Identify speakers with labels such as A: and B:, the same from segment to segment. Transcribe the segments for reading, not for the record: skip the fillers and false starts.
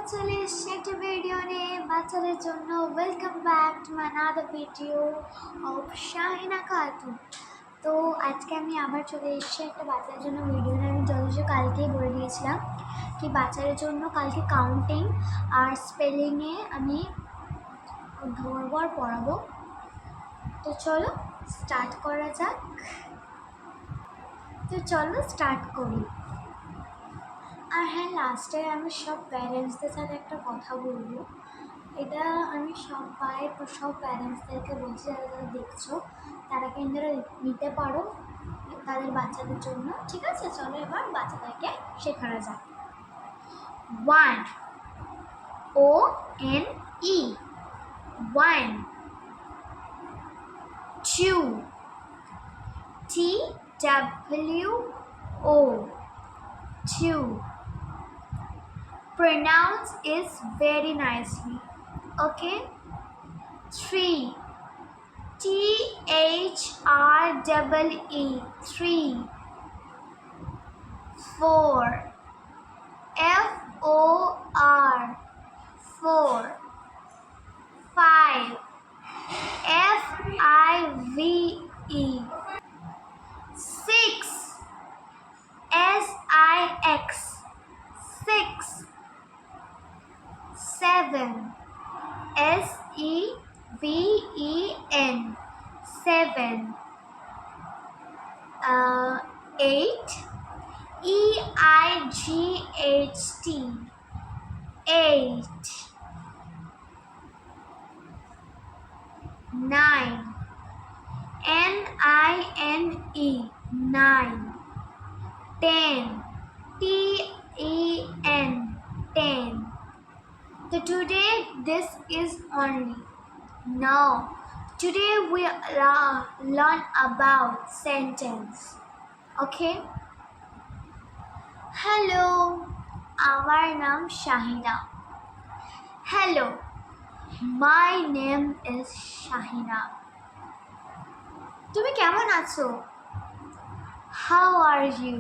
A: চলে এসেছি একটা ভিডিও নিয়ে বাচ্চাদের জন্য। Welcome back to my another video of Shahina Khatun. তো আজকে আমি আবার চলে এসেছি একটা বাচ্চাদের জন্য ভিডিও নিয়ে। আমি যথেষ্ট কালকেই বলে দিয়েছিলাম কি বাচ্চাদের জন্য কালকে কাউন্টিং আর স্পেলিংয়ে আমি ধরবো আর পড়াবো। তো চলো স্টার্ট করা যাক। স্টার্ট করি। আর হ্যাঁ, লাস্টে আমি সব প্যারেন্টসদের সাথে একটা কথা বলবো। এটা আমি সব প্যারেন্টসদেরকে বলছি, যারা যারা দেখছো তারা কিন্তু নিতে পারো তাদের বাচ্চাদের জন্য। ঠিক আছে, চলো এবার বাচ্চাদেরকে শেখানো যাক। 1 O-N-E 1 2 T-W-O 2 Pronounce is very nicely. Okay. 3 T-H-R-E-E 3 4 F-O-R 4 5 F-I-V-E 6 S-I-X 6 7 S-E-V-E-N 7 8 E-I-G-H-T 8 9 N-I-N-E 9 10 T-E-N 10. So today this is only. Now today we learn about sentence. Okay. Hello, আমার নাম Shahina. Hello, my name is Shahina. তুমি কেমন আছো? How are you?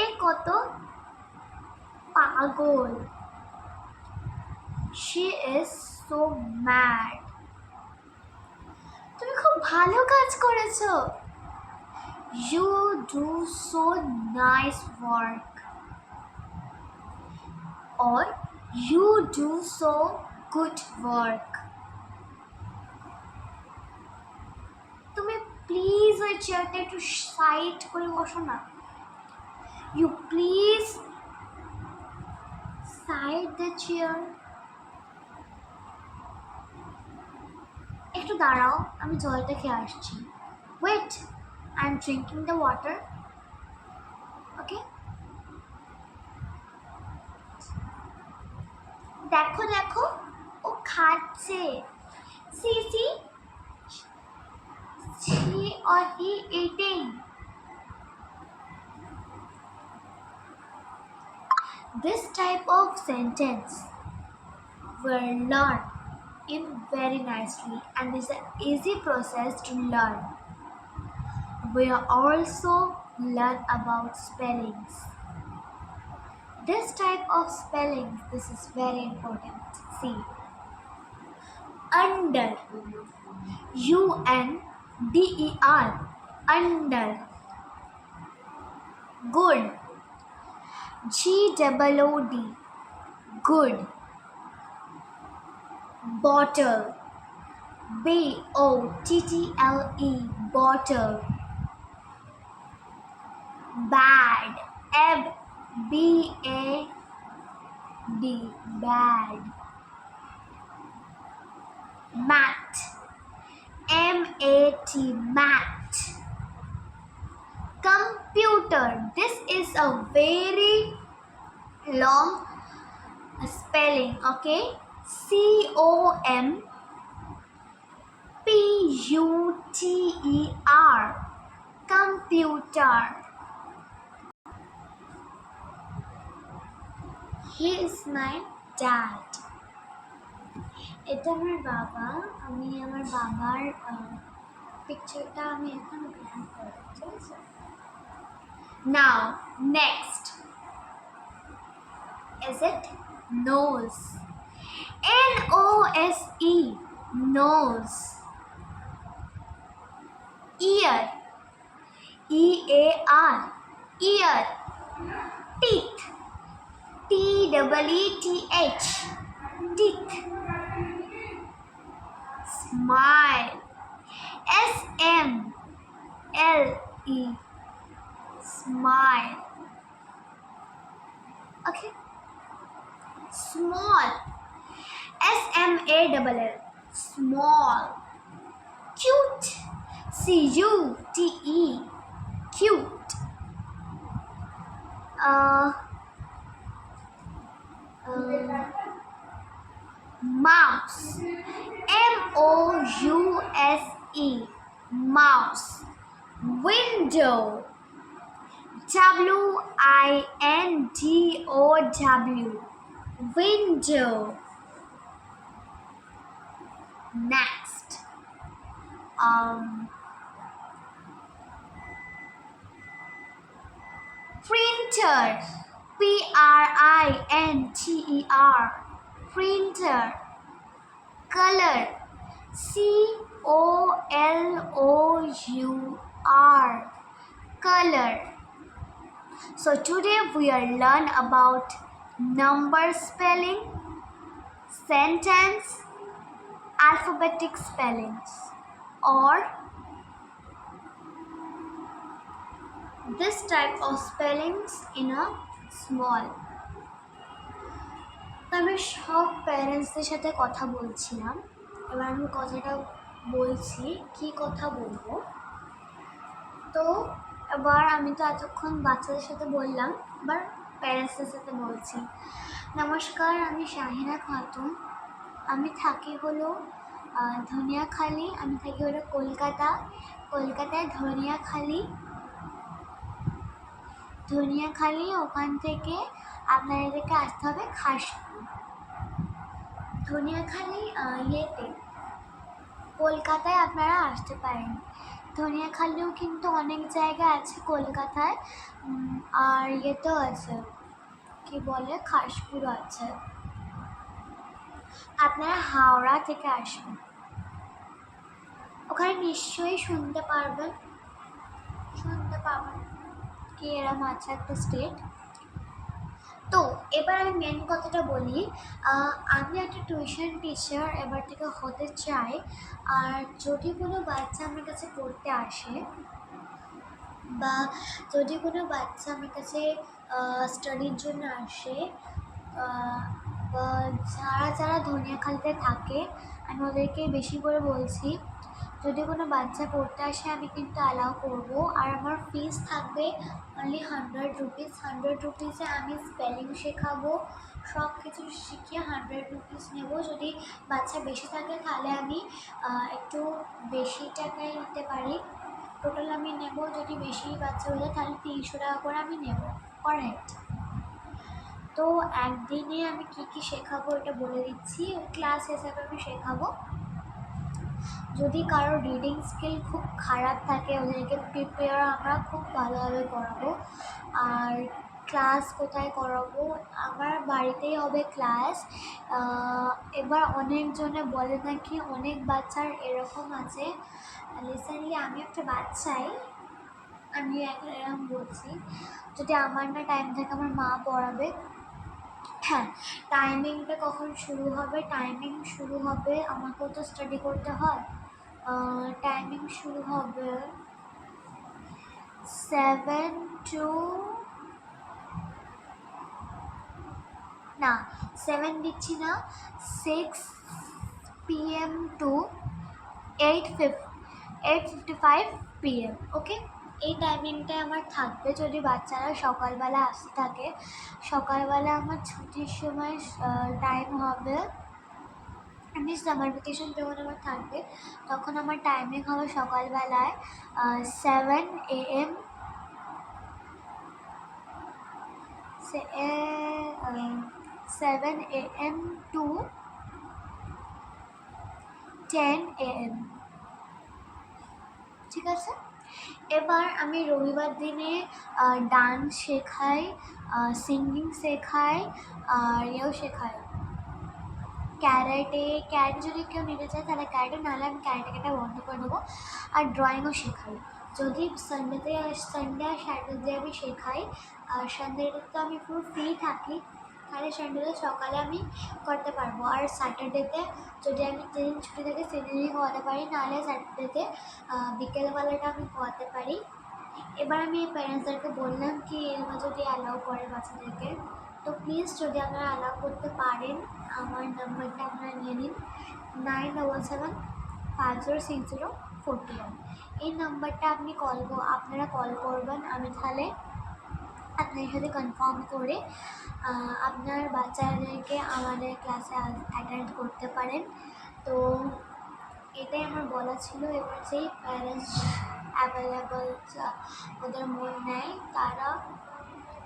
A: এ কত পাগল. She is so mad. তুমি খুব ভালো কাজ করেছো. You do so nice work. Or you do so good work. তুমি প্লিজ ওই চেয়ারটা একটু সাইড করে বসো না. You please side the chair. একটু দাঁড়াও, আমি জলটা খেয়ে আসছি. Wait, I'm drinking the water. Okay. দেখো দেখো, ও খাচ্ছে. See, she or he eating. This type of sentence will learn in very nicely, and is an easy process to learn. We also learn about spellings. This type of spelling, this is very important. See, under, U-N-D-E-R, under. Good, G-O-O-D, good. Bottle, B-O-T-T-L-E, bottle. Bad, B-A-D, bad. Mat, M-A-T, mat. Computer, this is a very long spelling. Okay, C-O-M-P-U-T-E-R, computer. He is my dad. এটা আমার বাবা. আমি আমার বাবার পিকচারটা আমি এখন গ্রহণ করব. ঠিক আছে. Now next, Is it nose? Nose, nose. Ear, ear, ear. Teeth, teeth, teeth. Smile, smile, smile. Okay. Small, small, small. Cute, cute, cute. Uh, Mouse, mouse, mouse. Window, window, window. Next, printer, printer, printer. Color, color, color. So today we are learn about number spelling, sentence, alphabetic spellings, or this type of spellings in a small. আমি সব প্যারেন্টসদের সাথে কথা বলছিলাম, এবার আমি কথাটা বলছি কি কথা বলবো। তো এবার আমি তো এতক্ষণ বাচ্চাদের সাথে বললাম, এবার প্যারেন্টসদের সাথে বলছি। নমস্কার, আমি শাহিনা খাতুন, আমি থাকি হলো ধনিয়াখালি, আমি থাকি হলো কলকাতায় ধনিয়াখালি। ওখান থেকে আপনাদেরকে আসতে হবে খাসপুর। ধনিয়াখালি ইয়েতে কলকাতায় আপনারা আসতে পারেন। ধনিয়াখালিও কিন্তু অনেক জায়গা আছে কলকাতায়, আর ইয়েতেও আছে, কি বলে, খাসপুরও আছে। আপনারা হাওড়া থেকে আসবেন, ওখানে নিশ্চয়ই শুনতে পাবেন কি এরম আছে একটা স্টেট। তো এবার আমি মেন কথাটা বলি, আমি একটা টিউশন টিচার এবার থেকে হতে চাই। আর যদি কোনো বাচ্চা আমার কাছে পড়তে আসে, বা যদি কোনো বাচ্চা আমার কাছে স্টাডির জন্য আসে, বা যারা ধনিয়াখালিতে থাকে, আমি ওদেরকে বেশি করে বলছি, যদি কোনো বাচ্চা পড়তে আসে আমি কিন্তু অ্যালাউ করবো। আর আমার ফিস থাকবে অনলি 100 রুপিস। 100 রুপিসে আমি স্পেলিং শেখাবো, সব কিছু শিখিয়ে 100 রুপিস নেব। যদি বাচ্চা বেশি থাকে তাহলে আমি একটু বেশি টাকায় নিতে পারি। টোটাল আমি নেব, যদি বেশি বাচ্চা হয়ে যায় তাহলে 300 টাকা করে আমি নেব পার হেড। তো একদিনে আমি কী শেখাবো এটা বলে দিচ্ছি, ক্লাস হিসাবে আমি শেখাবো। যদি কারো রিডিং স্কিল খুব খারাপ থাকে, ওদেরকে প্রিপেয়ার আমরা খুব ভালোভাবে করাবো। আর ক্লাস কোথায় করাবো? আমার বাড়িতেই হবে ক্লাস। এবার অনেকজনে বলে নাকি অনেক বাচ্চার এরকম আছে। রিসেন্টলি আমি একটা বাচ্চাই, আমি এরকম বলছি, যদি আমার না টাইম থাকে আমার মা পড়াবে। হ্যাঁ, টাইমিংটা কখন শুরু হবে? টাইমিং শুরু হবে, আমাকেও তো স্টাডি করতে হয়। টাইমিং শুরু হবে 7 দিচ্ছি না, 6 PM to 8:55 PM। ওকে, এই টাইমিংটায় আমার থাকবে। যদি বাচ্চারা সকালবেলা আসতে থাকে, সকালবেলা আমার ছুটির সময় টাইম হবে, মিস সামার ভ্যাকেশন যখন আমার থাকবে তখন আমার টাইমিং হবে সকালবেলায় 7 AM to 10 AM। ঠিক আছে, এবার আমি রবিবার দিনে ডান্স শেখাই, সিঙ্গিং শেখাই, আর ইয়েও শেখাই ক্যারাটে। যদি কেউ নিতে চায় তাহলে ক্যারাটে, নাহলে আমি ক্যারাটেটা বন্ধ করে দেবো। আর ড্রয়িংও শেখাই। যদি সানডে আর স্যাটারডে আমি শেখাই, আর সানডেতে তো আমি পুরো ফ্রি থাকি, তাহলে সানডেতে সকালে আমি করতে পারবো। আর স্যাটারডেতে যদি আমি যেদিন ছুটি থাকে সেদিনই খাওয়াতে পারি, নাহলে স্যাটারডেতে বিকেলবেলাটা আমি খাওয়াতে পারি। এবার আমি প্যারেন্টসদেরকে বললাম কি এরা যদি অ্যালাউ করে বাচ্চাদেরকে, তো প্লিজ যদি আপনারা অ্যালাউ করতে পারেন আমার নাম্বারটা আপনারা নিয়ে নিন 9775060421। এই নাম্বারটা আপনারা কল করবেন। আমি তাহলে আপনার সাথে কনফার্ম করে আপনার বাচ্চাদেরকে আমাদের ক্লাসে অ্যাটেন্ড করতে পারেন। তো এটাই আমার বলা ছিল। এবার যেই প্যারেন্টস অ্যাভেলেবল ওদের মন নেয় তারা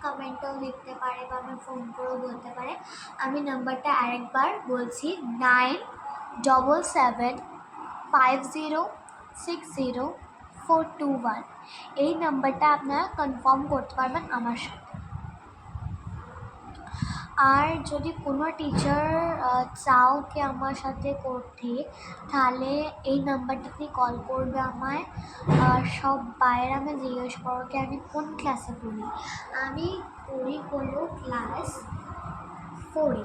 A: কমেন্টেও লিখতে পারে বা আমার ফোন করেও বলতে পারে। আমি নাম্বারটা আরেকবার বলছি 9775060421। এই নাম্বারটা আপনারা কনফার্ম করতে পারবেন আমার সাথে। আর যদি কোনো টিচার চাও কি আমার সাথে করতে, তাহলে এই নাম্বারটাতে কল করবে আমায়। সব বাইরে আমি জিজ্ঞেস করো কি আমি কোন ক্লাসে পড়ি। আমি পড়ি হলো ক্লাস 4-এ।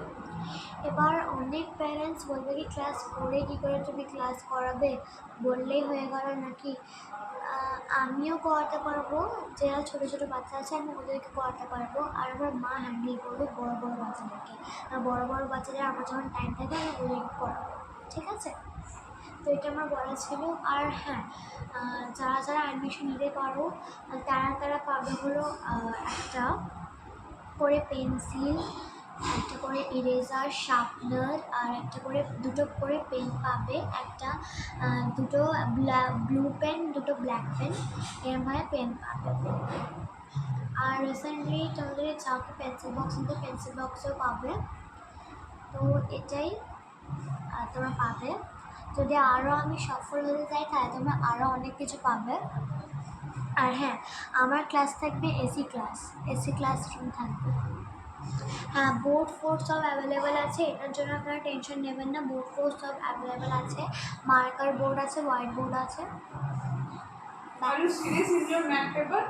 A: এবার অনেক প্যারেন্টস বলবে কি ক্লাস 4-এ কী করে তুমি ক্লাস করাবে, বললেই হয়ে গেল নাকি। আমিও করাতে পারবো, যারা ছোটো ছোটো বাচ্চা আছে আমি ওদেরকে করাতে পারবো। আর আমার মা হ্যান্ডেল করবে বড় বড় বাচ্চাদেরকে। আর বড় বড় বাচ্চাদের আমার যখন টাইম থাকে আমি ওদেরকে করাবো, ঠিক আছে। তো এটা আমার বলা ছিল। আর হ্যাঁ, যারা যারা অ্যাডমিশন নিতে পারো তারা পাবে হলো একটা করে পেন্সিল, একটা করে ইরেজার, শার্পনার, আর দুটো করে পেন পাবে, দুটো ব্লু পেন, দুটো ব্ল্যাক পেন, এরমভাবে পেন পাবে। আর রিসেন্টলি তোমাদের চাও কি পেন্সিল বক্স নিতে, পেন্সিল বক্সও পাবে। তো এটাই তোমরা পাবে। যদি আরও আমি সফল হতে চাই তাহলে তোমরা আরও অনেক কিছু পাবে। আর হ্যাঁ, আমার ক্লাস থাকবে এসি ক্লাসরুম থাকবে। হ্যাঁ, বোর্ড সব অ্যাভেলেবেল আছে, এটার জন্য আপনারা টেনশন নেবেন না। বোর্ড সব অ্যাভেলেবেল আছে, মার্কার বোর্ড আছে, হোয়াইট বোর্ড আছে।
B: Are you serious in your math paper?